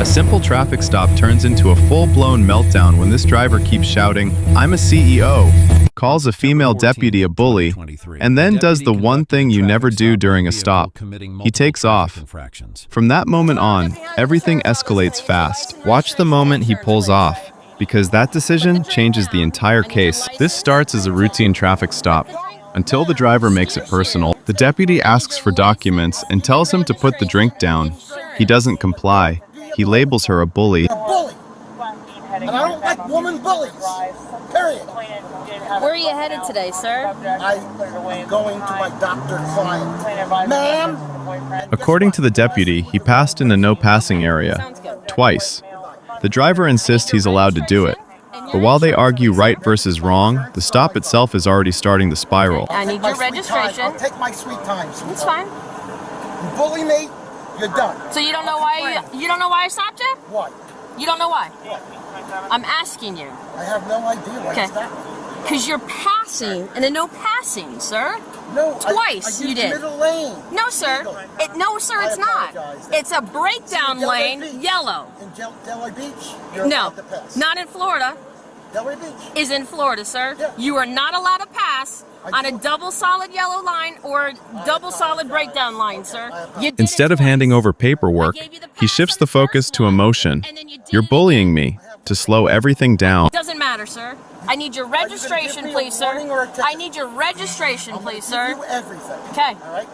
A simple traffic stop turns into a full-blown meltdown when this driver keeps shouting, "I'm a CEO," calls a female deputy a bully, and then does the one thing you never do during a stop. He takes off. From that moment on, everything escalates fast. Watch the moment he pulls off, because that decision changes the entire case. This starts as a routine traffic stop. Until the driver makes it personal, the deputy asks for documents and tells him to put the drink down. He doesn't comply. He labels her a bully. A bully. And I don't like woman bullies. Period. Where are you headed today, sir? I'm going to my doctor client. Ma'am? According to the deputy, he passed in a no-passing area. Twice. The driver insists he's allowed to do it. But while they argue right versus wrong, the stop itself is already starting to spiral. I need your registration. I'll take my sweet time. It's fine. You bully me, you're done. So you don't know why you don't know why I stopped you? What? You don't know why? What? I'm asking you. I have no idea why Okay. it's that. Because you're passing in a no passing, sir. No, Twice I you did. Middle lane. No, sir. No, sir, it's not. apologize. It's a breakdown Delray lane, Beach. yellow. In Delray Beach, you're No, allowed to pass. not in Florida. Delray Beach. Is in Florida, sir. Yeah. You are not allowed to pass on a double solid yellow line or double solid breakdown line, sir. You did Instead it of handing twice. over paperwork, I gave you the he pass shifts on the the focus first to one, emotion. and then you did "You're it bullying me," to slow everything down. Doesn't matter, sir. I need your gonna registration, give me a please, sir. warning or a ticket? I need your registration, please, Give sir. you everything. Okay. All right?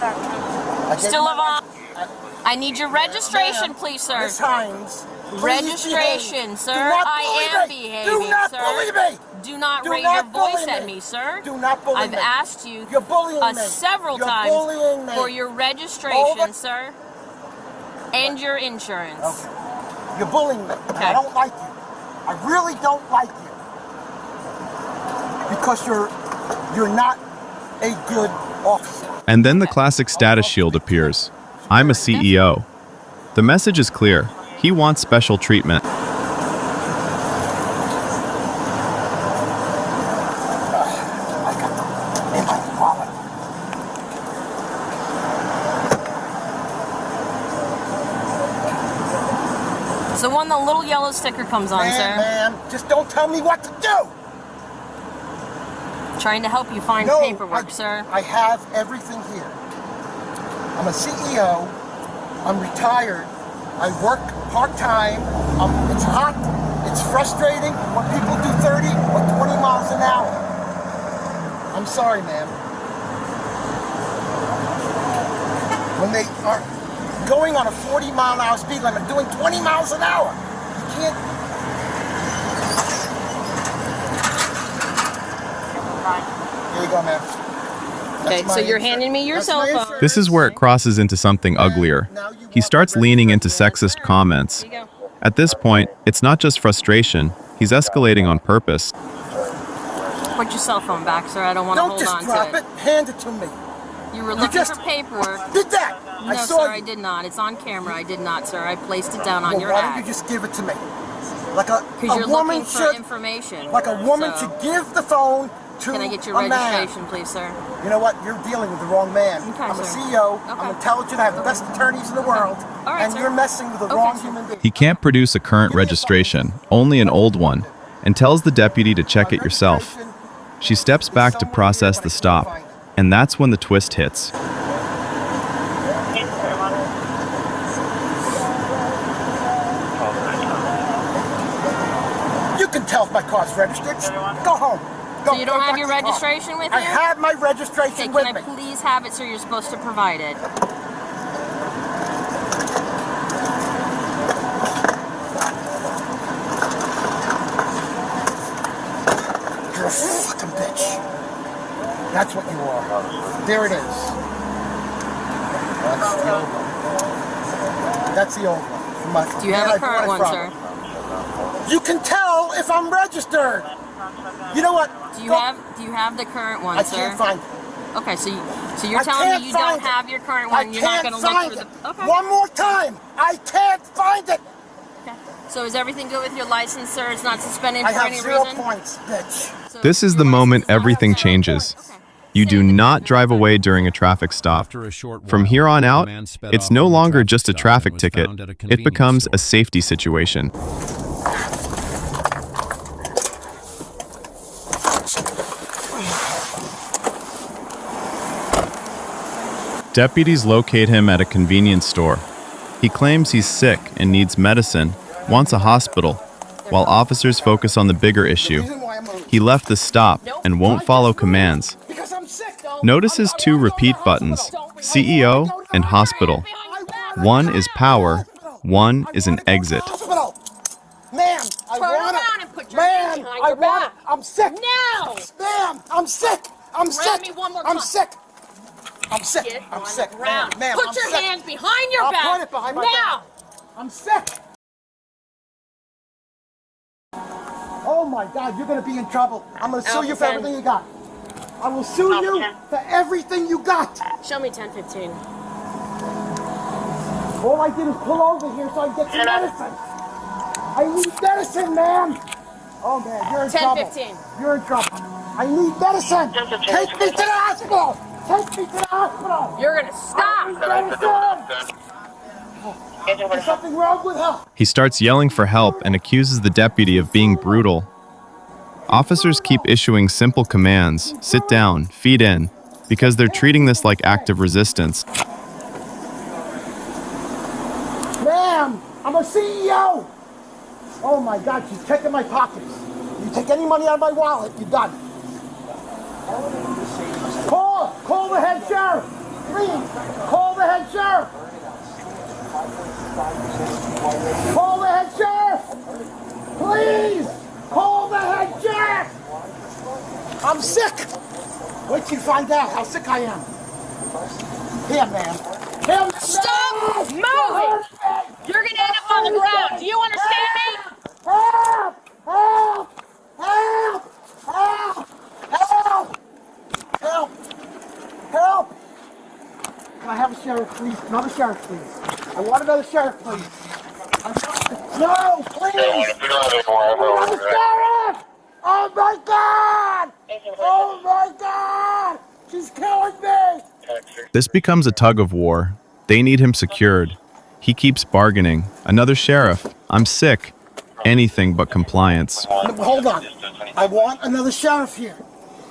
I gave Still my live on. reg- I need your registration, Ma'am, please, sir. Miss Hines, please Registration, behave. sir. Do not I bully am me. behaving, Do not sir. bully me. Do not Do raise not your voice bully at me. me, sir. Do not bully I've me. asked you You're bullying me. several You're times bullying me. for your registration, Over- sir, and your insurance. Okay. You're bullying me. Okay. I don't like you. I really don't like you. Because you're not a good officer. And then the classic status shield appears. "I'm a CEO." The message is clear. He wants special treatment. I got them in my wallet. So when the little yellow sticker comes on, sir, Ma'am, just don't tell me what to do. trying to help you find No, paperwork, sir. I have everything here. I'm a CEO. I'm retired. I work part-time. It's hot. It's frustrating when people do 30 or 20 miles an hour. I'm sorry, ma'am. When they are going on a 40-mile-an-hour speed limit, doing 20 miles an hour, you can't. Here you go, ma'am. Okay, That's so my you're insur- handing me your that's cell my phone. insurance. This is where it crosses into something uglier. He starts leaning into sexist comments. Here you go. At this point, it's not just frustration. He's escalating on purpose. Put your cell phone back, sir. I don't want to Don't hold just on drop to it. Hand it to me. You were looking just for paperwork. Did that? No, I saw sir, you. I did not. It's on camera. I did not, sir. I placed it down on Well, your why don't you hat. just give it to me? Like a Because you're woman looking for should. information. Like a woman So, should give the phone to Can I get your a man. registration, please, sir? You know what? You're dealing with the wrong man. Okay, I'm a sir. CEO. Okay. I'm intelligent. I have the best attorneys in the world. All right, and sir. you're messing with the Okay, wrong sir. human being. He can't produce a current registration, only an old one, and tells the deputy to check it yourself. She steps back to process the stop, and that's when the twist hits. You can tell if my car's registered. Go home. Go, So you don't go have back your to the car. registration with you? I have my Okay, registration can with I me. please have it, sir? You're supposed to provide it. You're a fucking bitch. That's what you are. There it is. That's the old one. That's the old one. From my, Do you have where a I bought current it one, from. sir? You can tell if I'm registered. You know what? Do you have the current one, I sir? can't find it. Okay, so you're I telling can't me you don't find it. have your current I one. You're not can't going to look find through it. the. Okay. One more time. I can't find it. Okay. So is everything good with your license, sir? It's not suspended I for have any 0 reason? points, bitch. So This is your the license moment is not everything suspended? changes. Okay. You do not drive away during a traffic stop. From here on out, it's no longer just a traffic ticket. It becomes a safety situation. Deputies locate him at a convenience store. He claims he's sick and needs medicine, wants a hospital, while officers focus on the bigger issue. He left the stop and won't follow commands. Notice his two repeat buttons, CEO and hospital. One is power, one is an exit. Ma'am, I around and put your hands behind your back. I'm sick. Now! Ma'am, I'm sick. I'm sick. me one more time. I'm sick. I'm sick. Get I'm on sick. the ground. Ma'am, Put I'm your sick. hands behind your I'll back. put it behind my now. back. I'm sick. Oh my God, you're gonna be in trouble. I'm gonna sue you for everything you got. I will sue you for everything you got. Show me 1015. All I did is pull over here so I can get some medicine. I need medicine, man. Oh man, you're in trouble. 1015. You're in trouble. I need medicine. Take me to the hospital. Take me to the hospital. You're gonna stop. Medicine. There's something wrong with her. He starts yelling for help and accuses the deputy of being brutal. Officers keep issuing simple commands, sit down, feet in, because they're treating this like active resistance. Ma'am, I'm a CEO. Oh my God, she's checking my pockets. You take any money out of my wallet, you're done. Call the head sheriff. Please, call the head sheriff. Call the head sheriff. Please, call the head sheriff. I'm sick. Wait till you find out how sick I am. Here, man. Here, Stop moving. You're gonna end up on the ground. Do you understand me? Help! Help! Help! Help! Help! Help! Help! Can I have a sheriff, please? Another sheriff, please. I want another sheriff, please. No, please! Another sheriff! Oh my God! Oh my God! She's killing me! This becomes a tug of war. They need him secured. He keeps bargaining. Another sheriff. I'm sick. Anything but compliance. Hold on. I want another sheriff here.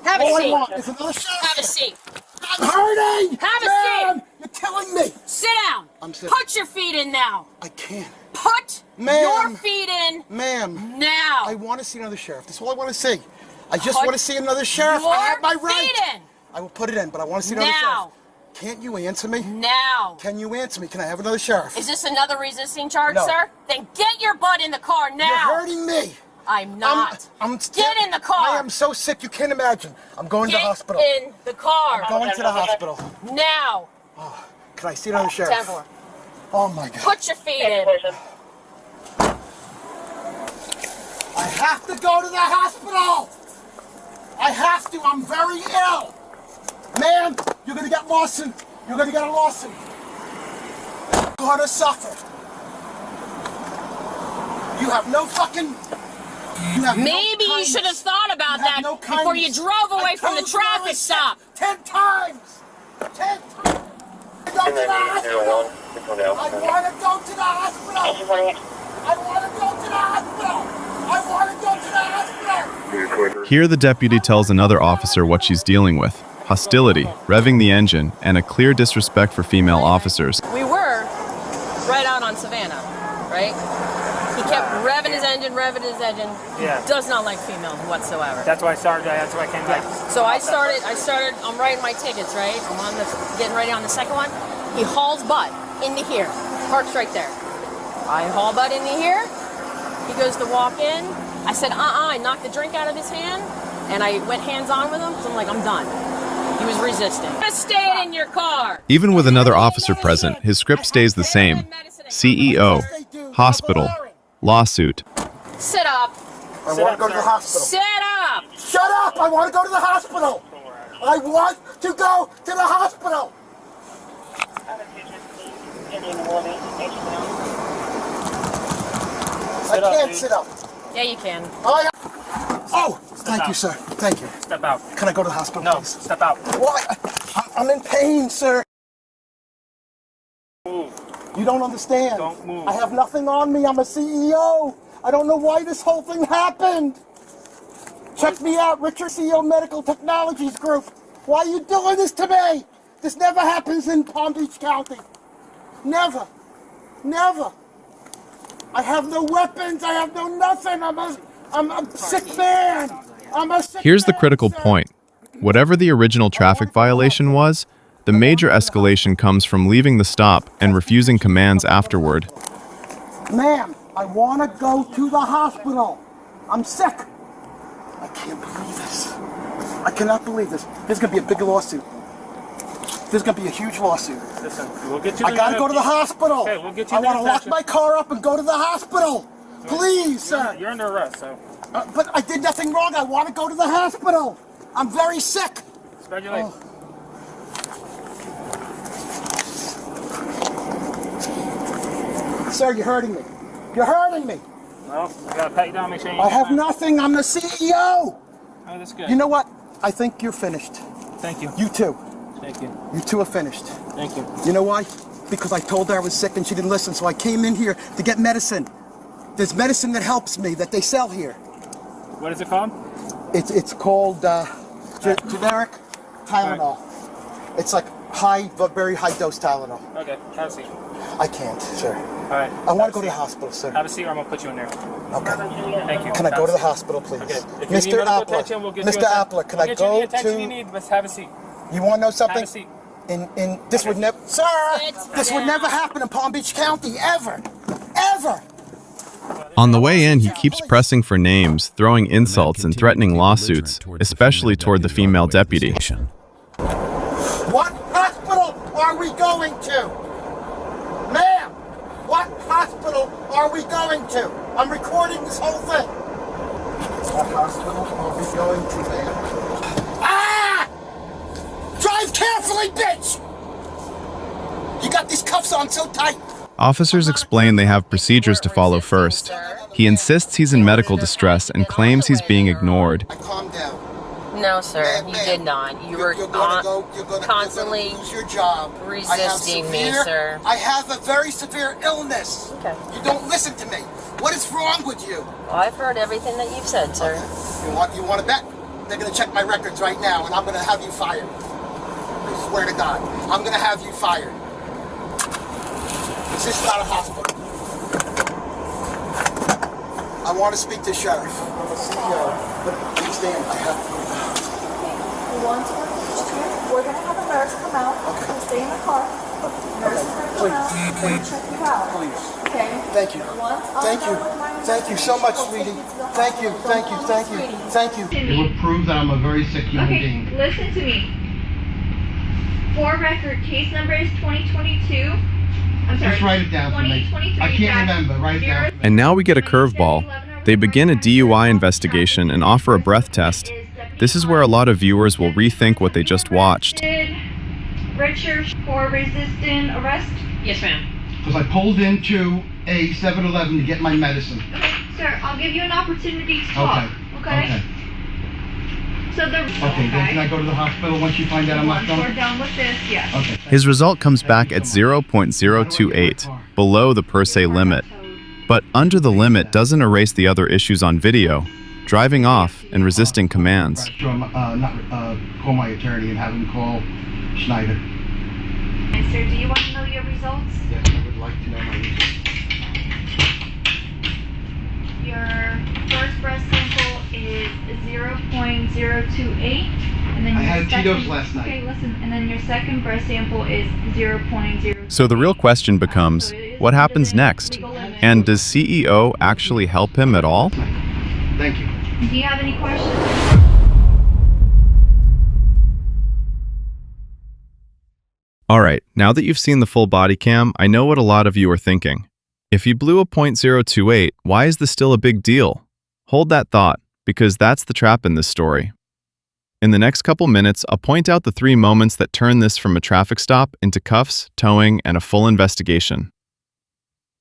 Have a All I seat. want is another sheriff. Have a seat. I'm hurting! Have a Man, seat. you're killing me! Sit down. I'm sitting. Put your feet in now. I can't. Put Ma'am. your feet in Ma'am, now. I want to see another sheriff. That's all I want to see. I just Put want to see another sheriff. I have my your right. feet in. I will put it in, but I want to see another Now. sheriff. Can't you answer me? Now. Can you answer me? Can I have another sheriff? Is this another resisting charge, No. sir? Then get your butt in the car now. You're hurting me. I'm not. Get in the car. I am so sick you can't imagine. I'm going to the hospital. Get in the car. I'm going to the hospital. Now. Can I see another sheriff? 10-4. Oh my God. Put your feet in. I have to go to the hospital. I have to. I'm very ill. Man, you're going to get Lawson. You're going to get a Lawson. You're going to suffer. You have no fucking... Maybe you should have thought about that before you drove away from the traffic stop. 10 times. 10 times. Go to the hospital. I want to go to the hospital. I want to go to the hospital. I want to go to the hospital. Here the deputy tells another officer what she's dealing with. Hostility, revving the engine, and a clear disrespect for female officers. We were right out on Savannah, right? He kept revving his engine. Yeah. Does not like females whatsoever. That's why I started. That's why I came back. So I started, I'm writing my tickets, right? I'm on getting ready on the second one. He hauls butt into here, parks right there. I haul butt into here. He goes to walk in. I said, I knocked the drink out of his hand, and I went hands-on with him, so I'm like, I'm done. He was resisting. Just stay in your car. Even with another officer present, his script stays the same. CEO, hospital, lawsuit. Sit up. I want to go to the hospital. Sit up. Shut up! I want to go to the hospital. I want to go to the hospital. I can't sit up. Yeah, you can. Oh, Thank you, sir. Thank you. Step out. Can I go to the hospital, No, please? step out. Why? I'm in pain, sir. Move. You don't understand. Don't move. I have nothing on me. I'm a CEO. I don't know why this whole thing happened. Check me out, Richard, CEO Medical Technologies Group. Why are you doing this to me? This never happens in Palm Beach County. Never. Never. I have no weapons. I have no nothing. I'm a sick man. I'm a sick Here's the man, critical sir. point. Whatever the original traffic violation was, the major escalation comes from leaving the stop and refusing commands afterward. Ma'am, I want to go to the hospital. I'm sick. I can't believe this. I cannot believe this. There's going to be a big lawsuit. There's going to be a huge lawsuit. Listen, we'll get you. I got to go to the hospital. Okay, we'll get you. I want to lock section. my car up and go to the hospital. Please, sir. You're under arrest, so. But I did nothing wrong. I want to go to the hospital. I'm very sick. Spread your legs. Sir, you're hurting me. You're hurting me. No, I gotta pat you down, make sure you. I have nothing. I'm the CEO. Oh, that's good. You know what? I think you're finished. Thank you. You too. Thank you. You two are finished. Thank you. You know why? Because I told her I was sick and she didn't listen, so I came in here to get medicine. There's medicine that helps me that they sell here. What is it called? It's called generic Tylenol. It's like very high dose Tylenol. Okay, have a seat. I can't, sir. All right. I want to go to the hospital, sir. Have a seat, or I'm gonna put you in there. Okay. Thank you. Can I go to the hospital, please? Okay. If you need Mr. medical Appler, attention, we'll get you Mr. attention. Appler, can We'll I get you go the attention to? you need, but have a seat. You want to know something? Have a seat. In this would never, sir. This would never happen in Palm Beach County ever, ever. On the way in, he keeps pressing for names, throwing insults and threatening lawsuits, especially toward the female deputy. What hospital are we going to? Ma'am, what hospital are we going to? I'm recording this whole thing. What hospital are we going to, ma'am? Ah! Drive carefully, bitch! You got these cuffs on so tight. Officers explain they have procedures to follow first. He insists he's in medical distress and claims he's being ignored. I calmed down. No, sir, Ma'am, you ma'am, did not. You were you're gonna constantly lose your job. resisting me, sir. I have a very severe illness. Okay. You don't listen to me. What is wrong with you? Well, I've heard everything that you've said, sir. You want to bet? They're going to check my records right now, and I'm going to have you fired. I swear to God, I'm going to have you fired. This is not a hospital. I want to speak to the sheriff. I'm a CEO, but understand, I have to go to the hospital. Once we're going to have a nurse come out. Okay. You stay in the car. Nurse is going to come out. We're going to check you out. Please. Okay? Thank you. Once I'm Thank you. done with my Thank you so much, investigation, sweetie. we'll take you to the Thank you. hospital. Thank you. Don't Thank call me you. sweetie. Thank you. It would prove that I'm a very sick human Okay, being. listen to me. For record, case number is 2022. I'm sorry. Just write it down for me. 2023. I can't remember. Write it down for me. And now we get a curveball. They begin a DUI investigation and offer a breath test. This is where a lot of viewers will rethink what they just watched. Richard for resisting arrest. Yes, ma'am. Because I pulled into a 7-Eleven to get my medicine. Okay, sir, I'll give you an opportunity to talk. Okay. So the Okay, then can I go to the hospital once you find out I'm not Once we're done? done with this, yes. Okay. His result comes back at 0.028, below the per se limit. But under the limit doesn't erase the other issues on video, driving off and resisting commands. Sure, call my attorney and have him call Schneider. And sir, do you want to know your results? Yes, I would like to know my results. Your first breath sample is 0.028, and then I your had second, Tito's last night. Okay, listen, and then your second breath sample is 0.0. So the real question becomes, what happens next? And does CEO actually help him at all? Thank you. Do you have any questions? Alright, now that you've seen the full body cam, I know what a lot of you are thinking. If you blew a .028, why is this still a big deal? Hold that thought, because that's the trap in this story. In the next couple minutes, I'll point out the 3 moments that turn this from a traffic stop into cuffs, towing, and a full investigation.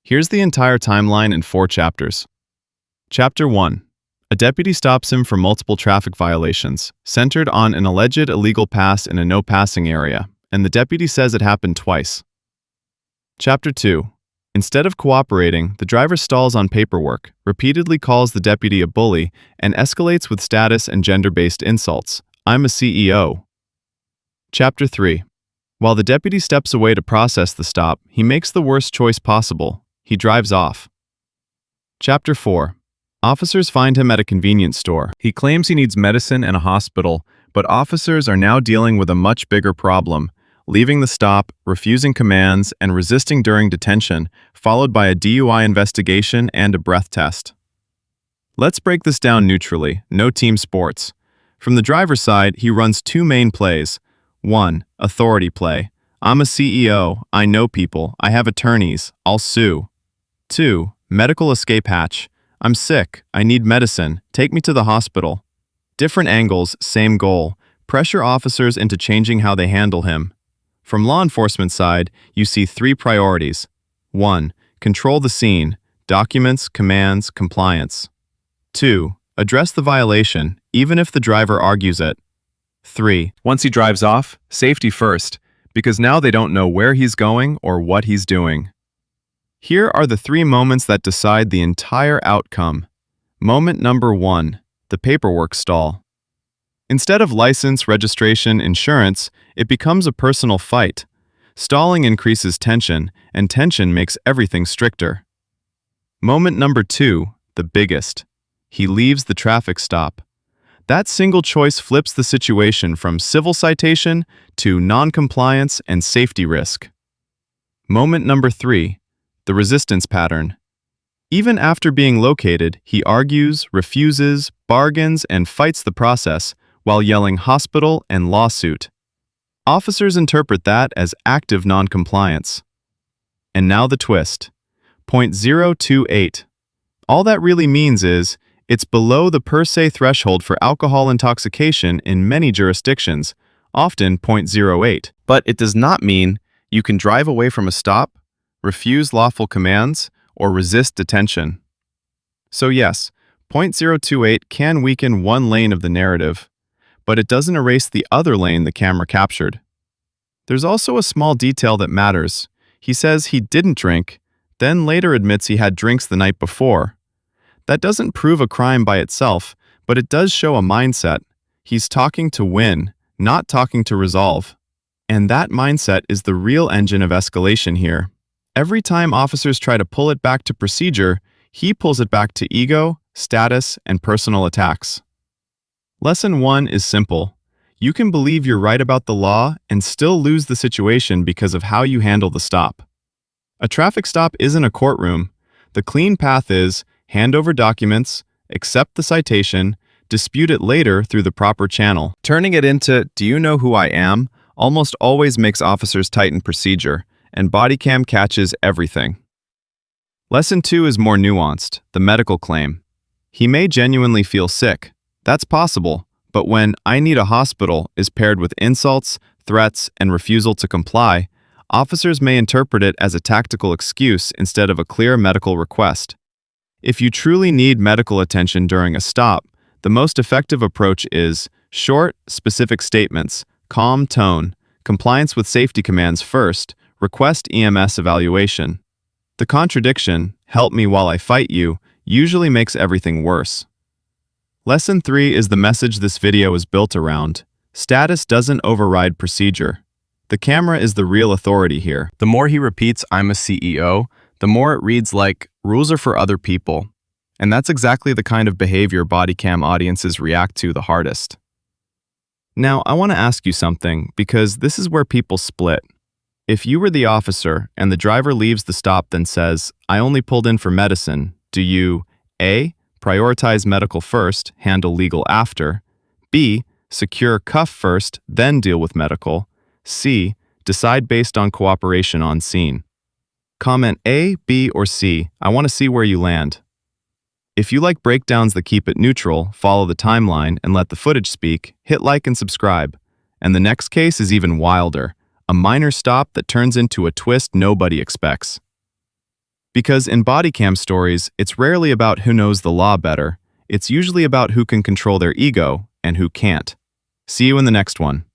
Here's the entire timeline in 4 chapters. Chapter 1. A deputy stops him for multiple traffic violations, centered on an alleged illegal pass in a no-passing area, and the deputy says it happened twice. Chapter 2. Instead of cooperating, the driver stalls on paperwork, repeatedly calls the deputy a bully, and escalates with status and gender-based insults. I'm a CEO. Chapter 3. While the deputy steps away to process the stop, he makes the worst choice possible. He drives off. Chapter 4. Officers find him at a convenience store. He claims he needs medicine and a hospital, but officers are now dealing with a much bigger problem: leaving the stop, refusing commands, and resisting during detention, followed by a DUI investigation and a breath test. Let's break this down neutrally, no team sports. From the driver's side, he runs two main plays. 1. Authority play. I'm a CEO, I know people, I have attorneys, I'll sue. 2. Medical escape hatch. I'm sick, I need medicine, take me to the hospital. Different angles, same goal: pressure officers into changing how they handle him. From law enforcement side, you see three priorities. 1. Control the scene, documents, commands, compliance. 2. Address the violation, even if the driver argues it. 3. Once he drives off, safety first, because now they don't know where he's going or what he's doing. Here are the three moments that decide the entire outcome. Moment number 1. The paperwork stall. Instead of license, registration, insurance, it becomes a personal fight. Stalling increases tension, and tension makes everything stricter. Moment number 2, the biggest. He leaves the traffic stop. That single choice flips the situation from civil citation to non-compliance and safety risk. Moment number 3, the resistance pattern. Even after being located, he argues, refuses, bargains, and fights the process while yelling hospital and lawsuit. Officers interpret that as active non-compliance. And now the twist. 0.028. All that really means is, it's below the per se threshold for alcohol intoxication in many jurisdictions, often 0.08. But it does not mean you can drive away from a stop, refuse lawful commands, or resist detention. So yes, 0.028 can weaken one lane of the narrative, but it doesn't erase the other lane the camera captured. There's also a small detail that matters. He says he didn't drink, then later admits he had drinks the night before. That doesn't prove a crime by itself, but it does show a mindset. He's talking to win, not talking to resolve. And that mindset is the real engine of escalation here. Every time officers try to pull it back to procedure, he pulls it back to ego, status, and personal attacks. Lesson 1 is simple. You can believe you're right about the law and still lose the situation because of how you handle the stop. A traffic stop isn't a courtroom. The clean path is hand over documents, accept the citation, dispute it later through the proper channel. Turning it into, "Do you know who I am?" almost always makes officers tighten procedure, and Bodycam catches everything. Lesson 2 is more nuanced, the medical claim. He may genuinely feel sick. That's possible, but when "I need a hospital" is paired with insults, threats, and refusal to comply, officers may interpret it as a tactical excuse instead of a clear medical request. If you truly need medical attention during a stop, the most effective approach is short, specific statements, calm tone, compliance with safety commands first, request EMS evaluation. The contradiction, "help me while I fight you," usually makes everything worse. Lesson 3 is the message this video is built around. Status doesn't override procedure. The camera is the real authority here. The more he repeats, "I'm a CEO," the more it reads like, rules are for other people. And that's exactly the kind of behavior Bodycam audiences react to the hardest. Now, I want to ask you something, because this is where people split. If you were the officer and the driver leaves the stop then says, "I only pulled in for medicine," do you A. prioritize medical first, handle legal after, B. secure cuff first, then deal with medical, C. decide based on cooperation on scene? Comment A, B, or C. I want to see where you land. If you like breakdowns that keep it neutral, follow the timeline, and let the footage speak, hit like and subscribe. And the next case is even wilder, a minor stop that turns into a twist nobody expects. Because in Bodycam stories, it's rarely about who knows the law better. It's usually about who can control their ego and who can't. See you in the next one.